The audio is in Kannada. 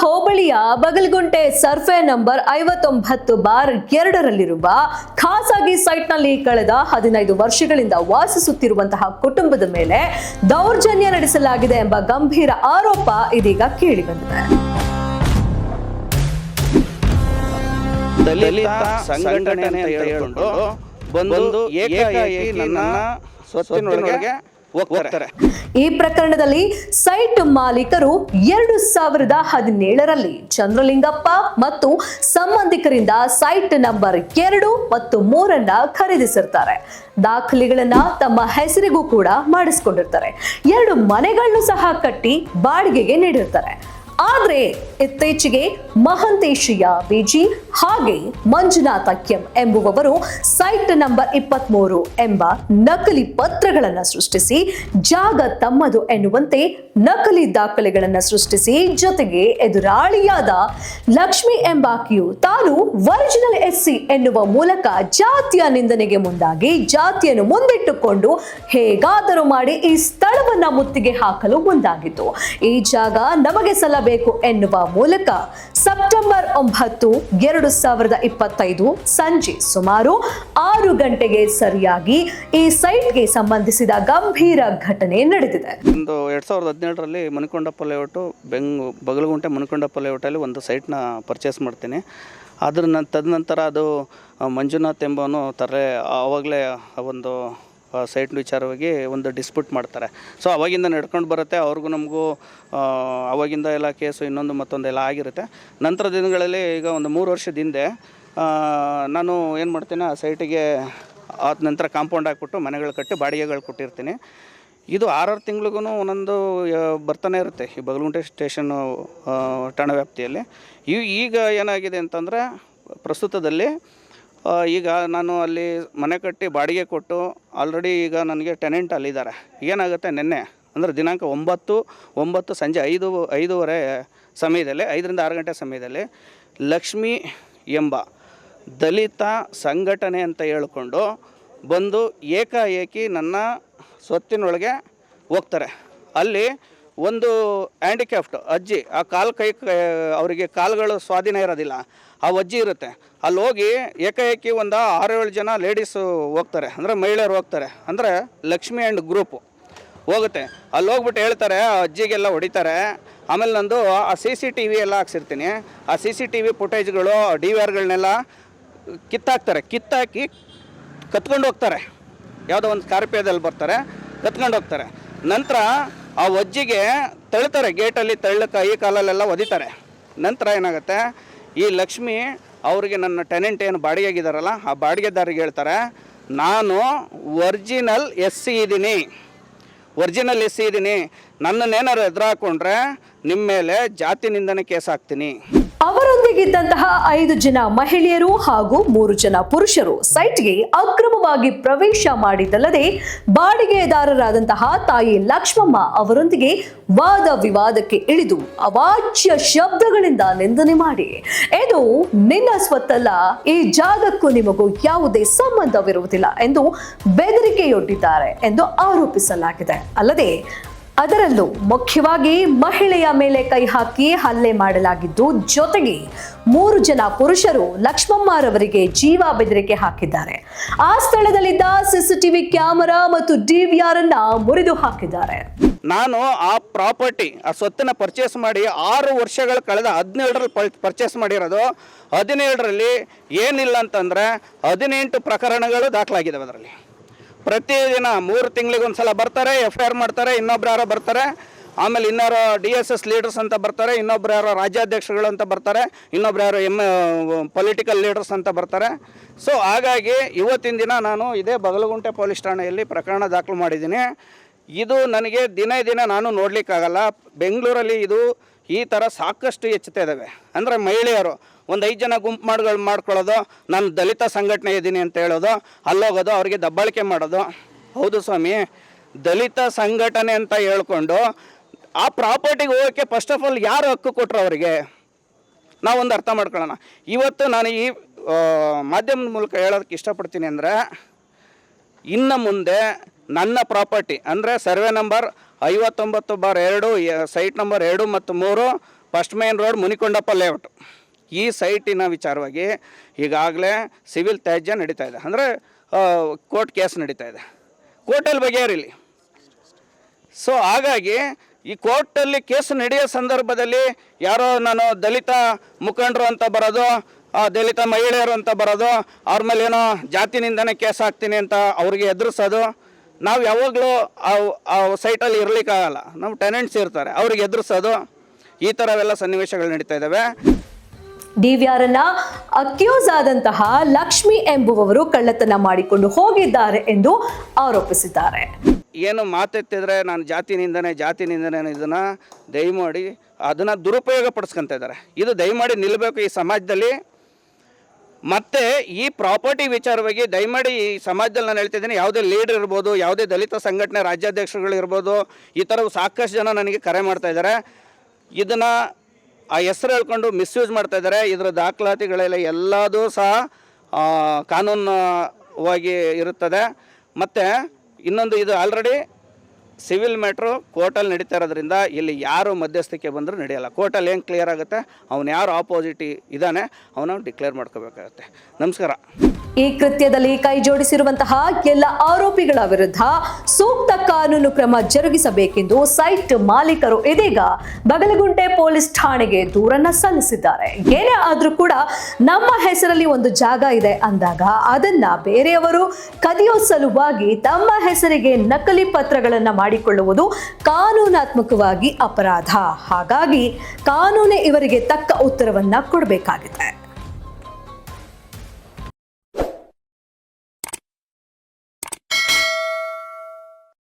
ಹೋಬಳಿಯ ಬಗಲ್ಗುಂಟೆ ಸರ್ವೆ ನಂಬರ್ 59/2ರಲ್ಲಿರುವ ಖಾಸಗಿ ಸೈಟ್ನಲ್ಲಿ ಕಳೆದ 15 ವರ್ಷಗಳಿಂದ ವಾಸಿಸುತ್ತಿರುವಂತಹ ಕುಟುಂಬದ ಮೇಲೆ ದೌರ್ಜನ್ಯ ನಡೆಸಲಾಗಿದೆ ಎಂಬ ಗಂಭೀರ ಆರೋಪ ಇದೀಗ ಕೇಳಿಬಂದಿದೆ. ದಲಿತ ಸಂಘಟನೆ ಅಂತ ಹೇಳಿಕೊಂಡು ಬಂದು ಏಕಾಏಕಿ ನನ್ನ ಸ್ವತ್ತಿನೊಳಗೆ ಹೋಗ್ತಾರೆ. ಈ ಪ್ರಕರಣದಲ್ಲಿ ಸೈಟ್ ಮಾಲೀಕರು 2017ರಲ್ಲಿ ಚಂದ್ರಲಿಂಗಪ್ಪ ಮತ್ತು ಸಂಬಂಧಿಕರಿಂದ ಸೈಟ್ ನಂಬರ್ 2 ಮತ್ತು 3 ಖರೀದಿಸಿರ್ತಾರೆ. ದಾಖಲೆಗಳನ್ನ ತಮ್ಮ ಹೆಸರಿಗೂ ಕೂಡ ಮಾಡಿಸಿಕೊಂಡಿರ್ತಾರೆ. 2 ಮನೆಗಳನ್ನು ಸಹ ಕಟ್ಟಿ ಬಾಡಿಗೆಗೆ ನೀಡಿರ್ತಾರೆ. ಆದ್ರೆ ಇತ್ತೀಚೆಗೆ ಮಹಂತೇಶಯ್ಯ ಬಿಜಿ ಹಾಗೆ ಮಂಜುನಾಥ ಕೆಂ ಎಂಬುವವರು ಸೈಟ್ ನಂಬರ್ 23 ಎಂಬ ನಕಲಿ ಪತ್ರಗಳನ್ನು ಸೃಷ್ಟಿಸಿ ಜಾಗ ತಮ್ಮದು ಎನ್ನುವಂತೆ ನಕಲಿ ದಾಖಲೆಗಳನ್ನು ಸೃಷ್ಟಿಸಿ ಜೊತೆಗೆ ಎದುರಾಳಿಯಾದ ಲಕ್ಷ್ಮಿ ಎಂಬಾಕೆಯು ತಾನು ಒರಿಜಿನಲ್ ಎಸ್ಸಿ ಎನ್ನುವ ಮೂಲಕ ಜಾತಿಯ ನಿಂದನೆಗೆ ಮುಂದಾಗಿ ಜಾತಿಯನ್ನು ಮುಂದಿಟ್ಟುಕೊಂಡು ಹೇಗಾದರೂ ಮಾಡಿ ಈ ಸ್ಥಳವನ್ನ ಮುತ್ತಿಗೆ ಹಾಕಲು ಮುಂದಾಗಿತ್ತು. ಈ ಜಾಗ ನಮಗೆ ಸಲ್ಲಬೇಕು ಎನ್ನುವ ಮೂಲಕ ಸೆಪ್ಟೆಂಬರ್ 9, 2025 ಸಂಜೆ ಸುಮಾರು 6 ಗಂಟೆಗೆ ಸರಿಯಾಗಿ ಈ ಸೈಟ್ಗೆ ಸಂಬಂಧಿಸಿದ ಗಂಭೀರ ಘಟನೆ ನಡೆದಿದೆ. ಒಂದು 2017ರಲ್ಲಿ ಮಣಿಕೊಂಡಪ್ಪ ಲೇಔಟ್ ಬಗಲಗುಂಟೆ ಮಣಿಕೊಂಡಪ್ಪ ಲೇಔಟಲ್ಲಿ ಒಂದು ಸೈಟ್ನ ಪರ್ಚೇಸ್ ಮಾಡ್ತೀನಿ. ತದನಂತರ ಅದು ಮಂಜುನಾಥ್ ಎಂಬವನು ಆವಾಗಲೇ ಒಂದು ಸೈಟ್ ವಿಚಾರವಾಗಿ ಒಂದು ಡಿಸ್ಪ್ಯೂಟ್ ಮಾಡ್ತಾರೆ. ಸೊ ಅವಾಗಿಂದ ನಡ್ಕೊಂಡು ಬರುತ್ತೆ. ಅವ್ರಿಗೂ ನಮಗೂ ಅವಾಗಿಂದ ಎಲ್ಲ ಕೇಸು ಇನ್ನೊಂದು ಮತ್ತೊಂದೆಲ್ಲ ಆಗಿರುತ್ತೆ. ನಂತರ ದಿನಗಳಲ್ಲಿ ಈಗ ಒಂದು 3 ವರ್ಷದ ಹಿಂದೆ ನಾನು ಏನು ಮಾಡ್ತೀನಿ, ಆ ಸೈಟಿಗೆ ಆದ ನಂತರ ಕಾಂಪೌಂಡ್ ಹಾಕ್ಬಿಟ್ಟು ಮನೆಗಳು ಕಟ್ಟಿ ಬಾಡಿಗೆಗಳು ಕೊಟ್ಟಿರ್ತೀನಿ. ಇದು 6 ತಿಂಗಳಿಗೂ ಒಂದೊಂದು ಬರ್ತಾನೆ ಇರುತ್ತೆ ಈ ಬಗಲಗುಂಟೆ ಸ್ಟೇಷನ್ನು ಠಾಣಾ ವ್ಯಾಪ್ತಿಯಲ್ಲಿ. ಈಗ ಏನಾಗಿದೆ ಅಂತಂದರೆ ಪ್ರಸ್ತುತದಲ್ಲಿ ಈಗ ನಾನು ಅಲ್ಲಿ ಮನೆ ಕಟ್ಟಿ ಬಾಡಿಗೆ ಕೊಟ್ಟು ಆಲ್ರೆಡಿ ಈಗ ನನಗೆ ಟೆನೆಂಟ್ ಅಲ್ಲಿದ್ದಾರೆ. ಏನಾಗುತ್ತೆ, ನಿನ್ನೆ ಅಂದರೆ ದಿನಾಂಕ 9 ಸಂಜೆ 5:30 ಸಮಯದಲ್ಲಿ 5ರಿಂದ 6 ಗಂಟೆ ಸಮಯದಲ್ಲಿ ಲಕ್ಷ್ಮಿ ಎಂಬ ದಲಿತ ಸಂಘಟನೆ ಅಂತ ಹೇಳಿಕೊಂಡು ಬಂದು ಏಕಾಏಕಿ ನನ್ನ ಸ್ವತ್ತಿನೊಳಗೆ ಹೋಗ್ತಾರೆ. ಅಲ್ಲಿ ಒಂದು ಹ್ಯಾಂಡಿಕ್ಯಾಫ್ಟ್ ಅಜ್ಜಿ, ಆ ಕೈ ಅವರಿಗೆ ಕಾಲುಗಳು ಸ್ವಾಧೀನ ಇರೋದಿಲ್ಲ, ಆ ಅಜ್ಜಿ ಇರುತ್ತೆ. ಅಲ್ಲಿ ಹೋಗಿ ಏಕಾಏಕಿ ಒಂದು 6-7 ಜನ ಲೇಡೀಸು ಹೋಗ್ತಾರೆ, ಅಂದರೆ ಮಹಿಳೆಯರು ಹೋಗ್ತಾರೆ, ಅಂದರೆ ಲಕ್ಷ್ಮಿ ಆ್ಯಂಡ್ ಗ್ರೂಪು ಹೋಗುತ್ತೆ. ಅಲ್ಲಿ ಹೋಗ್ಬಿಟ್ಟು ಹೇಳ್ತಾರೆ, ಆ ಅಜ್ಜಿಗೆಲ್ಲ ಹೊಡಿತಾರೆ. ಆಮೇಲೆ ನಂದು ಆ CCTV ಎಲ್ಲ ಹಾಕ್ಸಿರ್ತೀನಿ. ಆ CCTV ಫುಟೇಜ್ಗಳು DVRಗಳನ್ನೆಲ್ಲ ಕಿತ್ತಾಕಿ ಕತ್ಕೊಂಡು ಹೋಗ್ತಾರೆ. ಯಾವುದೋ ಒಂದು ಸ್ಕಾರ್ಪಿಯೋದಲ್ಲಿ ಬರ್ತಾರೆ, ಕತ್ಕೊಂಡು ಹೋಗ್ತಾರೆ. ನಂತರ ಆ ಅಜ್ಜಿಗೆ ತಳ್ತಾರೆ, ಗೇಟಲ್ಲಿ ಕೈ ಕಾಲಲ್ಲೆಲ್ಲ ಒದಿತಾರೆ. ನಂತರ ಏನಾಗುತ್ತೆ, ಈ ಲಕ್ಷ್ಮಿ ಅವರಿಗೆ ನನ್ನ ಟೆನೆಂಟ್ ಏನು ಬಾಡಿಗೆಗಿದ್ದಾರಲ್ಲ ಆ ಬಾಡಿಗೆದಾರಿಗೆ ಹೇಳ್ತಾರೆ, ನಾನು ಒರಿಜಿನಲ್ ಎಸ್ಸಿ ಇದ್ದೀನಿ, ನನ್ನನ್ನೇನಾರು ಎದುರಾಕೊಂಡ್ರೆ ನಿಮ್ಮ ಮೇಲೆ ಜಾತಿ ನಿಂದನೆ ಕೇಸ್ ಹಾಕ್ತೀನಿ. ಅವರೊಂದಿಗಿದ್ದಂತಹ 5 ಜನ ಮಹಿಳೆಯರು ಹಾಗೂ 3 ಜನ ಪುರುಷರು ಸೈಟ್ಗೆ ಅಕ್ರಮವಾಗಿ ಪ್ರವೇಶ ಮಾಡಿದ್ದಲ್ಲದೆ ಬಾಡಿಗೆದಾರರಾದಂತಹ ತಾಯಿ ಲಕ್ಷ್ಮಮ್ಮ ಅವರೊಂದಿಗೆ ವಾದ ವಿವಾದಕ್ಕೆ ಇಳಿದು ಅವಾಚ್ಯ ಶಬ್ದಗಳಿಂದ ನಿಂದನೆ ಮಾಡಿ, ಇದು ನಿನ್ನ ಸ್ವತ್ತಲ್ಲ, ಈ ಜಾಗಕ್ಕೂ ನಿಮಗೂ ಯಾವುದೇ ಸಂಬಂಧವಿರುವುದಿಲ್ಲ ಎಂದು ಬೆದರಿಕೆಯೊಡ್ಡಿದ್ದಾರೆ ಎಂದು ಆರೋಪಿಸಲಾಗಿದೆ. ಅಲ್ಲದೆ ಅದರಲ್ಲೂ ಮುಖ್ಯವಾಗಿ ಮಹಿಳೆಯ ಮೇಲೆ ಕೈ ಹಾಕಿ ಹಲ್ಲೆ ಮಾಡಲಾಗಿದ್ದು, ಜೊತೆಗೆ 3 ಜನ ಪುರುಷರು ಲಕ್ಷ್ಮಮ್ಮರವರಿಗೆ ಜೀವ ಬೆದರಿಕೆ ಹಾಕಿದ್ದಾರೆ. ಆ ಸ್ಥಳದಲ್ಲಿದ್ದ CCTV ಕ್ಯಾಮೆರಾ ಮತ್ತು DVR ಅನ್ನ ಮುರಿದು ಹಾಕಿದ್ದಾರೆ. ನಾನು ಆ ಪ್ರಾಪರ್ಟಿ, ಆ ಸ್ವತ್ತನ್ನ ಪರ್ಚೇಸ್ ಮಾಡಿ 6 ವರ್ಷಗಳ ಕಳೆದ 17ರಲ್ಲಿ ಪರ್ಚೇಸ್ ಮಾಡಿರೋದು. 17ರಲ್ಲಿ ಏನಿಲ್ಲ ಅಂತಂದರೆ 18 ಪ್ರಕರಣಗಳು ದಾಖಲಾಗಿದ್ದಾವೆ. ಅದರಲ್ಲಿ ಪ್ರತಿದಿನ 3 ತಿಂಗಳಿಗೆ ಒಂದು ಸಲ ಬರ್ತಾರೆ, FIR ಮಾಡ್ತಾರೆ, ಇನ್ನೊಬ್ರು ಯಾರೋ ಬರ್ತಾರೆ, ಆಮೇಲೆ ಇನ್ನಾರು DSS ಲೀಡರ್ಸ್ ಅಂತ ಬರ್ತಾರೆ, ಇನ್ನೊಬ್ರು ಯಾರೋ ರಾಜ್ಯಾಧ್ಯಕ್ಷಗಳು ಅಂತ ಬರ್ತಾರೆ, ಇನ್ನೊಬ್ರು ಯಾರೋ ಪೊಲಿಟಿಕಲ್ ಲೀಡರ್ಸ್ ಅಂತ ಬರ್ತಾರೆ. ಸೊ ಹಾಗಾಗಿ ಇವತ್ತಿನ ದಿನ ನಾನು ಇದೇ ಬಗಲಗುಂಟೆ ಪೊಲೀಸ್ ಠಾಣೆಯಲ್ಲಿ ಪ್ರಕರಣ ದಾಖಲು ಮಾಡಿದ್ದೀನಿ. ಇದು ನನಗೆ ದಿನ ನಾನು ನೋಡಲಿಕ್ಕಾಗಲ್ಲ. ಬೆಂಗಳೂರಲ್ಲಿ ಈ ಥರ ಸಾಕಷ್ಟು ಹೆಚ್ಚುತ್ತಾ ಇದ್ದಾವೆ. ಅಂದರೆ ಮಹಿಳೆಯರು ಒಂದು 5 ಜನ ಗುಂಪು ಮಾಡ್ಕೊಳ್ಳೋದು, ನಾನು ದಲಿತ ಸಂಘಟನೆ ಇದ್ದೀನಿ ಅಂತ ಹೇಳೋದು, ಅಲ್ಲೋಗೋದು, ಅವರಿಗೆ ದಬ್ಬಾಳಿಕೆ ಮಾಡೋದು. ಹೌದು ಸ್ವಾಮಿ, ದಲಿತ ಸಂಘಟನೆ ಅಂತ ಹೇಳ್ಕೊಂಡು ಆ ಪ್ರಾಪರ್ಟಿಗೆ ಹೋಗೋಕ್ಕೆ ಫಸ್ಟ್ ಆಫ್ ಆಲ್ ಯಾರು ಹಕ್ಕು ಕೊಟ್ಟರು ಅವರಿಗೆ? ನಾವೊಂದು ಅರ್ಥ ಮಾಡ್ಕೊಳ್ಳೋಣ. ಇವತ್ತು ನಾನು ಈ ಮಾಧ್ಯಮದ ಮೂಲಕ ಹೇಳೋದಕ್ಕೆ ಇಷ್ಟಪಡ್ತೀನಿ ಅಂದರೆ, ಇನ್ನು ಮುಂದೆ ನನ್ನ ಪ್ರಾಪರ್ಟಿ ಅಂದರೆ ಸರ್ವೆ ನಂಬರ್ 59/2 ಸೈಟ್ ನಂಬರ್ 2 ಮತ್ತು 3 ಫಸ್ಟ್ ಮೇನ್ ರೋಡ್ ಮುನಿಕೊಂಡಪ್ಪ ಲೇಔಟ್ ಈ ಸೈಟಿನ ವಿಚಾರವಾಗಿ ಈಗಾಗಲೇ ಸಿವಿಲ್ ತ್ಯಾಜ್ಯ ನಡೀತಾ ಇದೆ, ಅಂದರೆ ಕೋರ್ಟ್ ಕೇಸ್ ನಡೀತಾ ಇದೆ. ಕೋರ್ಟಲ್ಲಿ ಬಗೆಹರಿಲಿ. ಸೊ ಹಾಗಾಗಿ ಈ ಕೋರ್ಟಲ್ಲಿ ಕೇಸ್ ನಡೆಯೋ ಸಂದರ್ಭದಲ್ಲಿ ಯಾರೋ ನಾನು ದಲಿತ ಮುಖಂಡರು ಅಂತ ಬರೋದು, ದಲಿತ ಮಹಿಳೆಯರು ಅಂತ ಬರೋದು, ಅವ್ರ ಮೇಲೆ ಏನೋ ಜಾತಿನಿಂದನೇ ಕೇಸ್ ಹಾಕ್ತೀನಿ ಅಂತ ಅವ್ರಿಗೆ ಎದುರಿಸೋದು. ನಾವು ಯಾವಾಗಲೂ ಆ ಸೈಟಲ್ಲಿ ಇರಲಿಕ್ಕಾಗಲ್ಲ, ನಮ್ಮ ಟೆನೆಂಟ್ಸ್ ಇರ್ತಾರೆ, ಅವ್ರಿಗೆ ಎದುರಿಸೋದು, ಈ ಥರವೆಲ್ಲ ಸನ್ನಿವೇಶಗಳು ನಡೀತಾ ಇದ್ದಾವೆ. ಡಿವಿಆರ್ ಅನ್ನ ಅಕ್ಯೂಸ್ ಆದಂತಹ ಲಕ್ಷ್ಮಿ ಎಂಬುವವರು ಕಳ್ಳತನ ಮಾಡಿಕೊಂಡು ಹೋಗಿದ್ದಾರೆ ಎಂದು ಆರೋಪಿಸಿದ್ದಾರೆ. ಏನು ಮಾತೆತ್ತಿದ್ರೆ ನಾನು ಜಾತಿನಿಂದನೇ ಇದನ್ನು ದಯಮಾಡಿ ಅದನ್ನು ದುರುಪಯೋಗ ಪಡಿಸ್ಕೊತಾ ಇದ್ದಾರೆ. ಇದು ದಯಮಾಡಿ ನಿಲ್ಲಬೇಕು ಈ ಸಮಾಜದಲ್ಲಿ. ಮತ್ತು ಈ ಪ್ರಾಪರ್ಟಿ ವಿಚಾರವಾಗಿ ದಯಮಾಡಿ ಈ ಸಮಾಜದಲ್ಲಿ ನಾನು ಹೇಳ್ತಿದ್ದೀನಿ, ಯಾವುದೇ ಲೀಡರ್ ಇರ್ಬೋದು, ಯಾವುದೇ ದಲಿತ ಸಂಘಟನೆ ರಾಜ್ಯಾಧ್ಯಕ್ಷರುಗಳು ಇರ್ಬೋದು, ಈ ಥರ ಸಾಕಷ್ಟು ಜನ ನನಗೆ ಕರೆ ಮಾಡ್ತಾ ಇದ್ದಾರೆ. ಇದನ್ನು ಆ ಹೆಸರು ಹೇಳ್ಕೊಂಡು ಮಿಸ್ಯೂಸ್ ಮಾಡ್ತಾ ಇದ್ದಾರೆ. ಇದರ ದಾಖಲಾತಿಗಳೆಲ್ಲ ಎಲ್ಲದೂ ಸಹ ಕಾನೂನುವಾಗಿ ಇರುತ್ತದೆ. ಮತ್ತು ಇನ್ನೊಂದು, ಇದು ಆಲ್ರೆಡಿ ಸಿವಿಲ್ ಮ್ಯಾಟ್ರು ಕೋರ್ಟಲ್ಲಿ ನಡೀತಾ ಇರೋದ್ರಿಂದ ಇಲ್ಲಿ ಯಾರು ಮಧ್ಯಸ್ಥಿಕೆ ಬಂದರೂ ನಡೆಯಲ್ಲ. ಕೋರ್ಟಲ್ಲಿ ಏನು ಕ್ಲಿಯರ್ ಆಗುತ್ತೆ, ಅವನು ಯಾರು ಆಪೋಸಿಟ್ ಇದ್ದಾನೆ ಅವನು ಡಿಕ್ಲೇರ್ ಮಾಡ್ಕೋಬೇಕಾಗತ್ತೆ. ನಮಸ್ಕಾರ. ಈ ಕೃತ್ಯದಲ್ಲಿ ಕೈ ಜೋಡಿಸಿರುವಂತಹ ಎಲ್ಲ ಆರೋಪಿಗಳ ವಿರುದ್ಧ ಸೂಕ್ತ ಕಾನೂನು ಕ್ರಮ ಜರುಗಿಸಬೇಕೆಂದು ಸೈಟ್ ಮಾಲೀಕರು ಇದೀಗ ಬಗಲಗುಂಟೆ ಪೊಲೀಸ್ ಠಾಣೆಗೆ ದೂರನ್ನ ಸಲ್ಲಿಸಿದ್ದಾರೆ. ಏನೇ ಆದ್ರೂ ಕೂಡ ನಮ್ಮ ಹೆಸರಲ್ಲಿ ಒಂದು ಜಾಗ ಇದೆ ಅಂದಾಗ ಅದನ್ನ ಬೇರೆಯವರು ಕದಿಯೋ ಸಲುವಾಗಿ ತಮ್ಮ ಹೆಸರಿಗೆ ನಕಲಿ ಪತ್ರಗಳನ್ನ ಮಾಡಿಕೊಳ್ಳುವುದು ಕಾನೂನಾತ್ಮಕವಾಗಿ ಅಪರಾಧ. ಹಾಗಾಗಿ ಕಾನೂನು ಇವರಿಗೆ ತಕ್ಕ ಉತ್ತರವನ್ನ ಕೊಡಬೇಕಾಗಿದೆ.